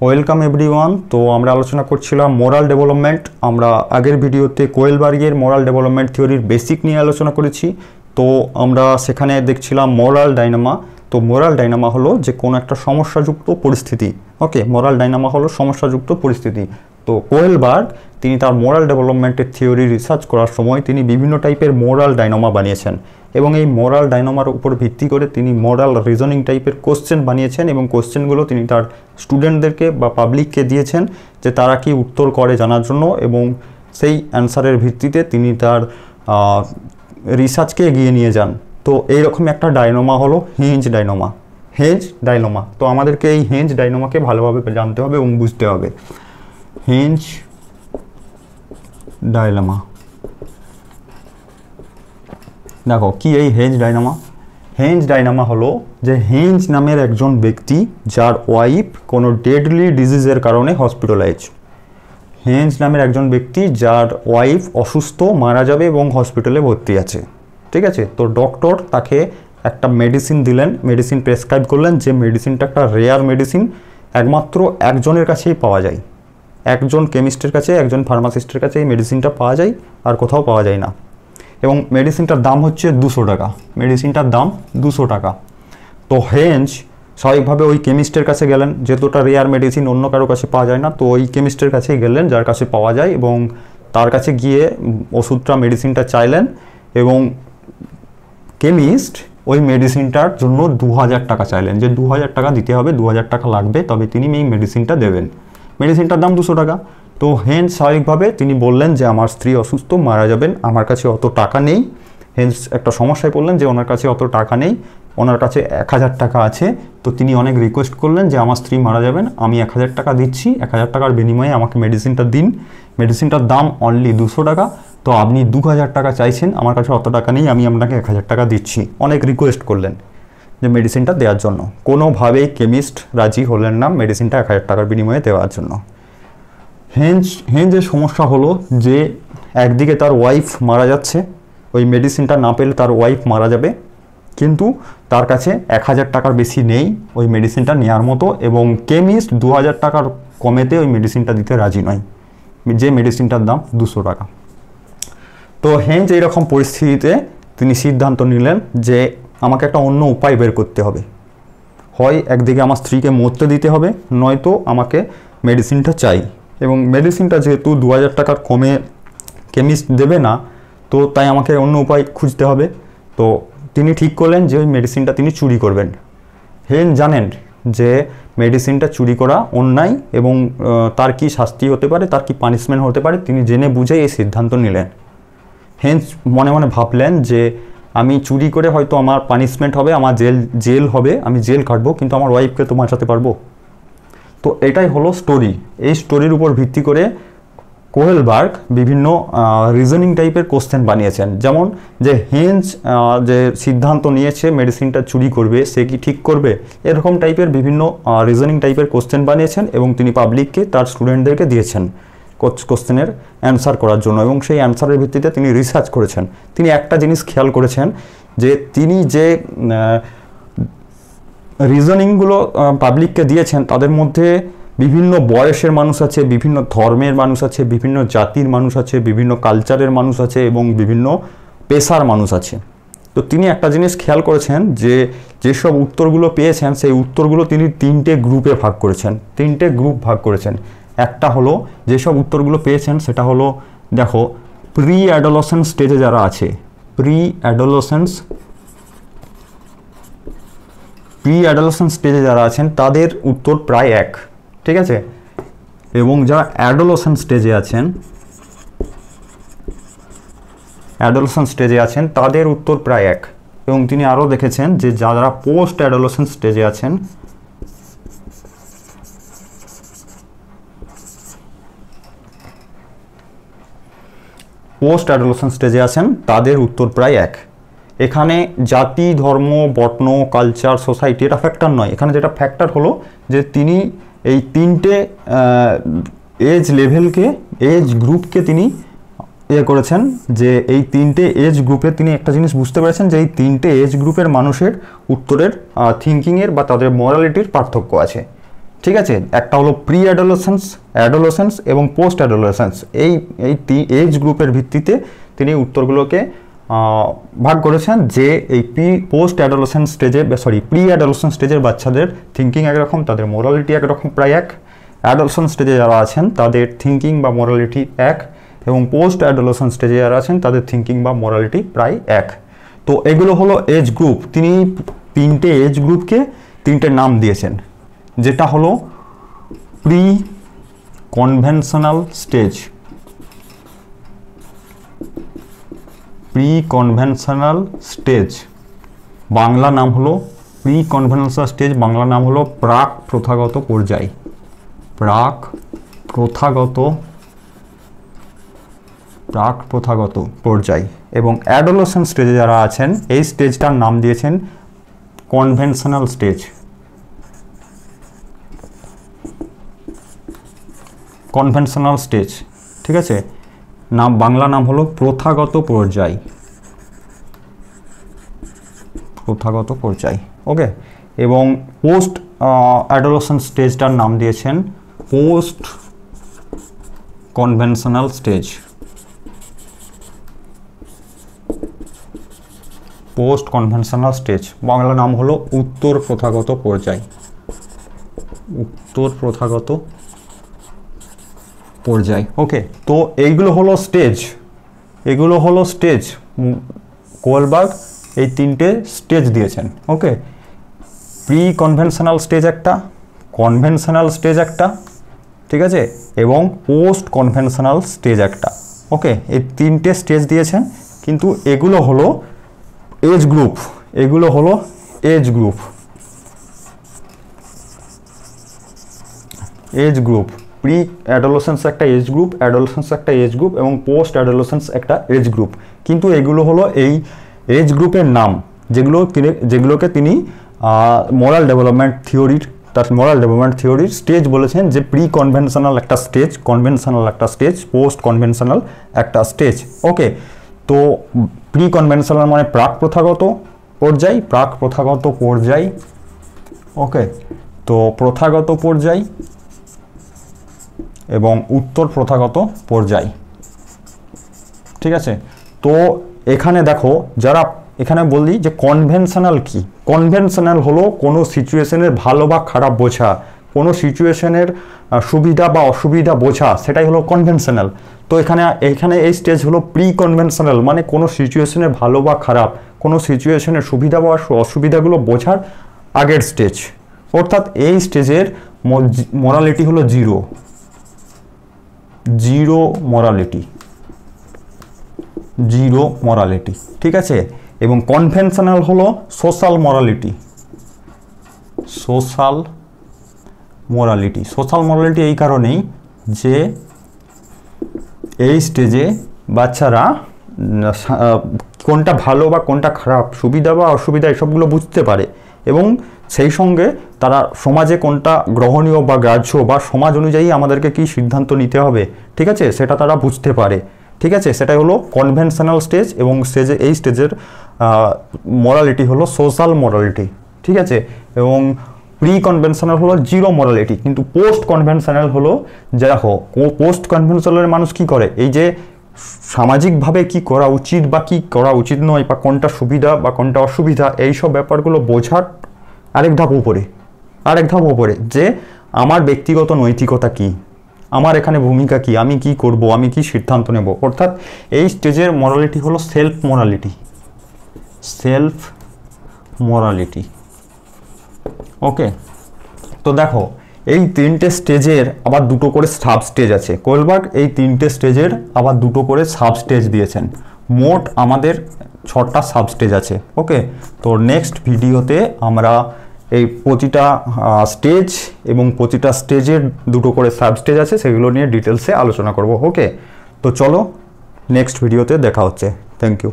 Welcome everyone. তো আমরা আলোচনা করছিলাম মোরাল ডেভেলপমেন্ট। আমরা আগের ভিডিওতে কোয়েলবার্গের মোরাল ডেভেলপমেন্ট থিওরির বেসিক নিয়ে আলোচনা করেছি। তো আমরা সেখানে দেখছিলাম মোরাল ডাইনামা। তো মোরাল ডাইনামা হলো যে কোনো একটা সমস্যাযুক্ত পরিস্থিতি। ওকে, মোরাল ডাইনামা হলো সমস্যাযুক্ত পরিস্থিতি। তো কোয়েলবার্গ তিনি তার মোরাল ডেভেলপমেন্টের থিওরি রিসার্চ করার সময় তিনি বিভিন্ন টাইপের মোরাল ডাইনামা বানিয়েছেন এবং এই মোরাল ডাইনামার উপর ভিত্তি করে তিনি মোরাল রিজনিং টাইপের কোশ্চেন বানিয়েছেন এবং কোশ্চেনগুলো তিনি তার স্টুডেন্টদেরকে বা পাবলিককে দিয়েছেন যে তারা কি উত্তর করে জানার জন্য, এবং সেই অ্যান্সারের ভিত্তিতে তিনি তার রিসার্চকে এগিয়ে নিয়ে যান। তো এইরকম একটা ডাইনামা হলো হেঞ্জ ডাইনামা। হেঞ্জ ডাইনামা, তো আমাদেরকে এই হেঞ্জ ডাইনামাকে ভালোভাবে জানতে হবে এবং বুঝতে হবে। হেঞ্জ ডাইনামা, দেখো কি এই হেঞ্জ ডাইনামা। হেঞ্জ ডাইনামা হলো যে হেঞ্জ নামের একজন ব্যক্তি যার ওয়াইফ কোনো ডেডলি ডিজিজের কারণে হসপিটালাইজ। হেঞ্জ নামের একজন ব্যক্তি যার ওয়াইফ অসুস্থ, মারা যাবে এবং হসপিটালে ভর্তি আছে। ঠিক আছে, তো ডক্টর তাকে একটা মেডিসিন দিলেন, মেডিসিন প্রেসক্রাইব করলেন যে মেডিসিনটা একটা রেয়ার মেডিসিন, একমাত্র একজনের কাছেই পাওয়া যায়, একজন কেমিস্টের কাছে, একজন ফার্মাসিস্টের কাছে এই মেডিসিনটা পাওয়া যায়, আর কোথাও পাওয়া যায় না। এবং মেডিসিনটার দাম হচ্ছে 200 টাকা। মেডিসিনটার দাম 200 টাকা। তো হেঞ্জ স্বাভাবিকভাবে ওই কেমিস্টের কাছে গেলেন, যেহেতু ওটা রেয়ার মেডিসিন, অন্য কারো কাছে পাওয়া যায় না, তো ওই কেমিস্টের কাছেই গেলেন যার কাছে পাওয়া যায়, এবং তার কাছে গিয়ে ওষুধটা, মেডিসিনটা চাইলেন, এবং কেমিস্ট ওই মেডিসিনটার জন্য 2000 টাকা চাইলেন, যে 2000 টাকা দিতে হবে, 2000 টাকা লাগবে, তবে তিনি এই মেডিসিনটা দেবেন। মেডিসিনটার দাম 200 টাকা। তো হেঞ্জ স্বাভাবিকভাবে তিনি বললেন যে আমার স্ত্রী অসুস্থ, মারা যাবেন, আমার কাছে অত টাকা নেই। হেঞ্জ একটা সমস্যায় পড়লেন যে ওনার কাছে অত টাকা নেই, ওনার কাছে 1000 টাকা আছে। তো তিনি অনেক রিকোয়েস্ট করলেন যে আমার স্ত্রী মারা যাবেন, আমি 1000 টাকা দিচ্ছি, 1000 টাকার বিনিময়ে আমাকে মেডিসিনটা দিন। মেডিসিনটার দাম অনলি 200 টাকা। তো আপনি 2000 টাকা চাইছেন, আমার কাছে অত টাকা নেই, আমি আপনাকে 1000 টাকা দিচ্ছি। অনেক রিকোয়েস্ট করলেন যে মেডিসিনটা দেওয়ার জন্য। কোনোভাবেই কেমিস্ট রাজি হলেন না মেডিসিনটা 1000 টাকার বিনিময়ে দেওয়ার জন্য। হেঞ্জের সমস্যা হলো যে একদিকে তার ওয়াইফ মারা যাচ্ছে, ওই মেডিসিনটা না পেলে তার ওয়াইফ মারা যাবে, কিন্তু তার কাছে 1000 টাকার বেশি নেই ওই মেডিসিনটা নেওয়ার মতো, এবং কেমিস্ট 2000 টাকার কমেতে ওই মেডিসিনটা দিতে রাজি নয়, যে মেডিসিনটার দাম 200 টাকা। তো হেঞ্জ এইরকম পরিস্থিতিতে তিনি সিদ্ধান্ত নিলেন যে আমাকে একটা অন্য উপায় বের করতে হবে, হয় একদিকে আমার স্ত্রীকে মরতে দিতে হবে, নয়তো আমাকে মেডিসিনটা চাই, এবং মেডিসিনটা যেহেতু 2000 টাকার কমে কেমিস্ট দেবে না, তো তাই আমাকে অন্য উপায় খুঁজতে হবে। তো তিনি ঠিক করলেন যে ওই মেডিসিনটা তিনি চুরি করবেন। হেঞ্জ জানেন যে মেডিসিনটা চুরি করা অন্যায় এবং তার কি শাস্তি হতে পারে, তার কি পানিশমেন্ট হতে পারে, তিনি জেনে বুঝে এই সিদ্ধান্ত নিলেন। হেঞ্জ মনে মনে ভাবলেন যে আমি চুরি করে হয়তো আমার পানিশমেন্ট হবে, আমার জেল হবে, আমি জেল কাটবো, কিন্তু আমার ওয়াইফকে তো বাঁচাতে পারবো। তো এটাই হলো স্টোরি। এই স্টোরির উপর ভিত্তি করে কোয়েলবার্গ বিভিন্ন রিজনিং টাইপের কোশ্চেন বানিয়েছেন, যেমন যে হেঞ্জ যে সিদ্ধান্ত নিয়েছে মেডিসিনটা চুরি করবে, সে কি ঠিক করবে, এরকম টাইপের বিভিন্ন রিজনিং টাইপের কোশ্চেন বানিয়েছেন, এবং তিনি পাবলিককে, তার স্টুডেন্টদেরকে দিয়েছেন কোশ্চেনের অ্যান্সার করার জন্য, এবং সেই অ্যান্সারের ভিত্তিতে তিনি রিসার্চ করেছেন। তিনি একটা জিনিস খেয়াল করেছেন যে তিনি যে রিজনিংগুলো পাবলিককে দিয়েছেন তাদের মধ্যে বিভিন্ন বয়সের মানুষ আছে, বিভিন্ন ধর্মের মানুষ আছে, বিভিন্ন জাতির মানুষ আছে, বিভিন্ন কালচারের মানুষ আছে, এবং বিভিন্ন পেশার মানুষ আছে। তো তিনি একটা জিনিস খেয়াল করেছেন যে যেসব উত্তরগুলো পেয়েছেন সেই উত্তরগুলো তিনি 3টে গ্রুপে ভাগ করেছেন, 3টে গ্রুপ ভাগ করেছেন। একটা হলো যেসব উত্তরগুলো পেয়েছেন সেটা হলো, দেখো, প্রি অ্যাডোলেসেন্স স্টেজে যারা আছে, প্রি অ্যাডোলেসেন্স স্টেজে যারা আছেন তাদের উত্তর প্রায় এক। ঠিক আছে, এবং যারা অ্যাডোলেসেন্স স্টেজে আছেন তাদের উত্তর প্রায় এক। এবং তিনি আরও দেখেছেন যে যারা পোস্ট অ্যাডোলেসেন্স স্টেজে আছেন, তাদের উত্তর প্রায় এক। এখানে জাতি, ধর্ম, বর্ণ, কালচার, সোসাইটি এটা ফ্যাক্টর নয়। এখানে যেটা ফ্যাক্টর হলো যে তিনি এই 3টে এজ লেভেলকে, এজ গ্রুপকে তিনি করেছেন, যে এই 3টে এজ গ্রুপে তিনি একটা জিনিস বুঝতে পেরেছেন যে এই 3টে এজ গ্রুপের মানুষের উত্তরের থিঙ্কিংয়ের বা তাদের মরালিটির পার্থক্য আছে। ঠিক আছে, একটা হলো প্রি অ্যাডোলেসেন্স, অ্যাডোলেসেন্স এবং পোস্ট অ্যাডোলেসেন্স। এই এজ গ্রুপের ভিত্তিতে তিনি উত্তরগুলোকে ভাগ করেছেন যে এই পোস্ট অ্যাডোলেসেন্স স্টেজে প্রি অ্যাডোলেসেন্স স্টেজের বাচ্চাদের থিঙ্কিং একরকম, তাদের মোরালিটি একরকম প্রায় এক। অ্যাডোলেসেন্স স্টেজে যারা আছেন তাদের থিঙ্কিং বা মোরালিটি এক, এবং পোস্ট অ্যাডোলেসেন্স স্টেজে যারা আছেন তাদের থিঙ্কিং বা মোরালিটি প্রায় এক। তো এগুলো হলো এজ গ্রুপ। তিনি 3টে এজ গ্রুপকে 3টে নাম দিয়েছেন, যেটা হলো pre conventional stage, pre conventional stage Bangla নাম হলো প্রি কনভেনশনাল স্টেজ, বাংলা নাম হলো প্রাক প্রথাগত পর্যায়, প্রাক প্রথাগত পর্যায়। এবং অ্যাডোলেসেন্স স্টেজে যারা আছেন এই স্টেজটার নাম দিয়েছেন কনভেনশনাল স্টেজ, কনভেনশনাল স্টেজ। ঠিক আছে, নাম বাংলা নাম হলো প্রথাগত পর্যায়, প্রথাগত পর্যায়। ওকে, এবং পোস্ট অ্যাডোলেসেন্স স্টেজটার নাম দিয়েছেন post conventional stage, post conventional stage Bangla নাম হলো উত্তর প্রথাগত পর্যায়, উত্তর প্রথাগত পর্যায়। ওকে, তো এইগুলো হলো স্টেজ, এগুলো হলো স্টেজ। কোয়েলবার্গ এই 3টে স্টেজ দিয়েছেন। ওকে, প্রি কনভেনশনাল স্টেজ একটা, কনভেনশনাল স্টেজ একটা, ঠিক আছে, এবং পোস্ট কনভেনশনাল স্টেজ একটা। ওকে, এই 3টে স্টেজ দিয়েছেন, কিন্তু এগুলো হলো এজ গ্রুপ, এগুলো হলো age group, age group. Pre adolescence একটা এজ গ্রুপ, অ্যাডোলেসেন্স একটা এজ গ্রুপ, এবং পোস্ট অ্যাডোলেসেন্স একটা এজ গ্রুপ। কিন্তু এগুলো হলো এই এজ গ্রুপের নাম, যেগুলোকে তিনি মোরাল ডেভেলপমেন্ট থিওরির, তার মোরাল ডেভেলপমেন্ট থিওরির স্টেজ বলেছেন, যে প্রি কনভেনশনাল একটা স্টেজ, কনভেনশনাল একটা স্টেজ, পোস্ট কনভেনশনাল একটা স্টেজ। ওকে, তো প্রি কনভেনশনাল মানে প্রাক প্রথাগত পর্যায়, প্রাক প্রথাগত পর্যায়। ওকে, তো প্রথাগত পর্যায় এবং উত্তর প্রথাগত পর্যায়। ঠিক আছে, তো এখানে দেখো, যারা এখানে বলি যে কনভেনশনাল কি, কনভেনশনাল হলো কোনো সিচুয়েশনের ভালো বা খারাপ বোঝা, কোনো সিচুয়েশনের সুবিধা বা অসুবিধা বোঝা, সেটাই হলো কনভেনশনাল। তো এখানে এই স্টেজ হলো প্রি কনভেনশনাল, মানে কোনো সিচুয়েশনের ভালো বা খারাপ, কোনো সিচুয়েশনের সুবিধা বা অসুবিধাগুলো বোঝার আগের স্টেজ। অর্থাৎ এই স্টেজের মোরালিটি হলো zero, zero morality, zero morality. ঠিক আছে, এবং কনভেনশনাল হলো social morality, social morality. Social morality এই কারণেই যে এই স্টেজে বাচ্চারা কোনটা ভালো বা কোনটা খারাপ, সুবিধা বা অসুবিধা এসবগুলো বুঝতে পারে, এবং সেই সঙ্গে তারা সমাজে কোনটা গ্রহণীয় বা গ্রাহ্য বা সমাজ অনুযায়ী আমাদেরকে কি সিদ্ধান্ত নিতে হবে, ঠিক আছে, সেটা তারা বুঝতে পারে। ঠিক আছে, সেটাই হলো কনভেনশনাল স্টেজ, এবং এই স্টেজের মোরালিটি হলো সোশ্যাল মোরালিটি। ঠিক আছে, এবং প্রি কনভেনশনাল হলো জিরো মোরালিটি। কিন্তু পোস্ট কনভেনশনাল হলো, যারা পোস্ট কনভেনশনালের মানুষ কি করে, এই যে সামাজিকভাবে কি করা উচিত বা কি করা উচিত নয়, বা কোনটা সুবিধা বা কোনটা অসুবিধা, এইসব ব্যাপারগুলো বোঝার আরেক ধাপ উপরে, যে আমার ব্যক্তিগত নৈতিকতা কি, আমার এখানে ভূমিকা কি, আমি কি করব, আমি কি সিদ্ধান্ত নেব। অর্থাৎ এই স্টেজের মোরালিটি হলো সেলফ মোরালিটি, সেলফ মোরালিটি। ওকে, তো দেখো এই 3টে স্টেজের আবার 2টো করে সাব স্টেজ আছে। কোয়েলবার্গ এই 3টে স্টেজের আবার 2টো করে সাব স্টেজ দিয়েছেন। মোট আমাদের 6টা সাব স্টেজ আছে। ওকে, তো নেক্সট ভিডিওতে আমরা এই প্রতিটা স্টেজ এবং প্রতিটা স্টেজের 2টো করে সাব স্টেজ আছে, সেগুলো নিয়ে ডিটেলসে আলোচনা করব। ওকে, তো চলো নেক্সট ভিডিওতে দেখা হচ্ছে। Thank you.